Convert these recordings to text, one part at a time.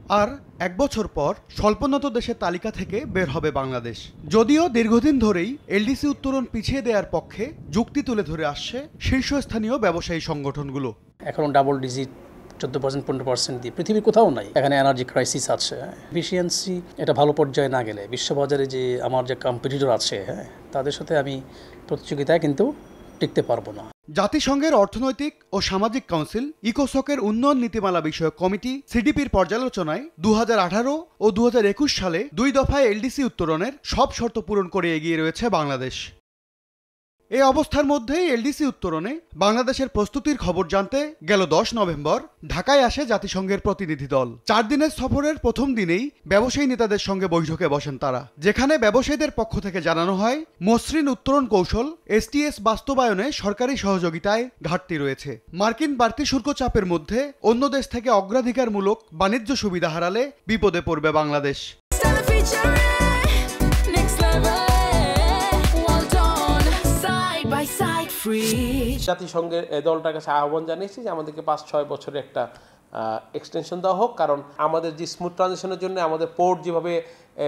আর 1 বছর পর স্বল্পোন্নত দেশের তালিকা থেকে বের হবে বাংলাদেশ। যদিও দীর্ঘদিন ধরেই এলডিসি উত্তোলন পিছিয়ে দেওয়ার পক্ষে যুক্তি তুলে ধরে আসছে শীর্ষস্থানীয় ব্যবসায়ী সংগঠনগুলো। এখন ডাবল ডিজিট 14% 15% দিয়ে পৃথিবীর কোথাও নাই। এখানে এনার্জি ক্রাইসিস আছে, এফিসিয়েন্সি এটা ভালো পর্যায়ে না গেলে বিশ্ববাজারে যে আমার যে কম্পিটিটর আছে তাদের সাথে আমি প্রতিযোগিতায় কিন্তু টিকতে পারবো না। জাতিসংঘের অর্থনৈতিক ও সামাজিক কাউন্সিল ইকোসকের উন্নয়ন নীতিমালা বিষয়ক কমিটি সিডিপির পর্যালোচনায় 2018 ও 2021 সালে 2 দফায় এলডিসি উত্তোলনের সব শর্ত পূরণ করে এগিয়ে রয়েছে বাংলাদেশ। এই অবস্থার মধ্যেই এলডিসি উত্তোলনে বাংলাদেশের প্রস্তুতির খবর জানতে গেল 10 নভেম্বর ঢাকায় আসে জাতিসংঘের প্রতিনিধি দল। 4 দিনের সফরের প্রথম দিনেই ব্যবসায়ী নেতাদের সঙ্গে বৈঠকে বসেন তারা, যেখানে ব্যবসায়ীদের পক্ষ থেকে জানানো হয় মসৃণ উত্তোলন কৌশল এসটিএস বাস্তবায়নে সরকারি সহযোগিতায় ঘাটতি রয়েছে। মার্কিন বাড়তি শুল্ক চাপের মধ্যে অন্য দেশ থেকে অগ্রাধিকারমূলক বাণিজ্য সুবিধা হারালে বিপদে পড়বে বাংলাদেশ। জাতিসংঘের দলটার কাছে আহ্বান জানিয়েছি যে আমাদেরকে 5-6 বছরের একটা এক্সটেনশন দেওয়া হোক, কারণ আমাদের যে স্মুথ ট্রানজিশনের জন্য আমাদের পোর্ট যেভাবে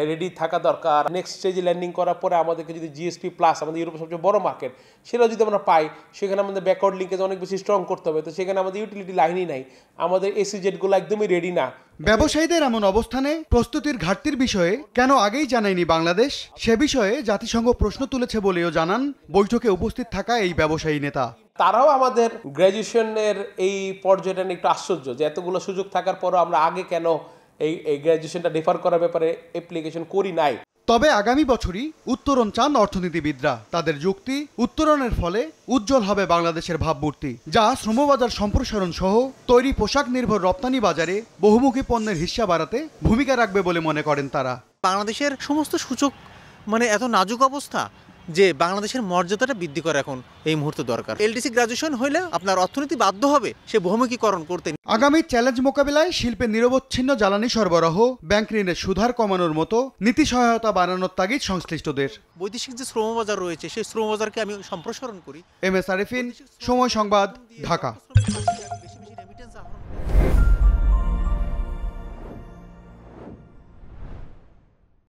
রেডি থাকা দরকার, নেক্সট স্টেজে ল্যান্ডিং করার পরে আমাদেরকে যদি জিএসপি প্লাস আমাদের ইউরোপের সবচেয়ে বড় মার্কেট সেটা যদি আমরা পাই, সেখানে আমাদের ব্যাকওয়ার্ড লিঙ্কেজ অনেক বেশি স্ট্রং করতে হবে। তো সেখানে আমাদের ইউটিলিটি লাইনই নাই, আমাদের এসি জেটগুলো একদমই রেডি না। ব্যবসায়ীদের এমন অবস্থানে প্রস্তুতির ঘাটতির বিষয়ে কেন আগেই জানায়নি বাংলাদেশ, সে বিষয়ে জাতিসংঘ প্রশ্ন তুলেছে বলেও জানান বৈঠকে উপস্থিত থাকা এই ব্যবসায়ী নেতা। তারাও আমাদের গ্র্যাজুয়েশনের এই পর্যায়টা নিয়ে একটু আশ্চর্য যে এতগুলো সুযোগ থাকার পরও আমরা আগে কেন এই গ্র্যাজুয়েশনটা ডিফার করার ব্যাপারে অ্যাপ্লিকেশন করি নাই। তবে আগামী বছরই উত্তরণ চান অর্থনীতিবিদরা। তাদের যুক্তি, উত্তরণের ফলে উজ্জ্বল হবে বাংলাদেশের ভাবমূর্তি, যা শ্রমবাজার সম্প্রসারণ সহ তৈরি পোশাক নির্ভর রপ্তানি বাজারে বহুমুখী পণ্যের হিস্সা বাড়াতে ভূমিকা রাখবে বলে মনে করেন তারা। বাংলাদেশের সমস্ত সূচক এত নাজুক অবস্থা যে বাংলাদেশের মর্যাদাটা বৃদ্ধি করা এখন এই মুহূর্তে দরকার। এলডিসি গ্রাজুয়েশন হলে আপনার অর্থনীতি বাধ্য হবে সে বহুমুখীকরণ করতে। আগামী চ্যালেঞ্জ মোকাবিলায় শিল্পের নিরবচ্ছিন্ন জ্বালানি সরবরাহ, ব্যাংক ঋণের সুধার কমানোর মতো নীতি সহায়তা বাড়ানোর তাগিদ সংশ্লিষ্টদের। বৈদেশিক যে শ্রমবাজার রয়েছে সেই শ্রমবাজারকে আমি সম্প্রসারণ করি। এম এস আরিফিন, সময় সংবাদ, ঢাকা।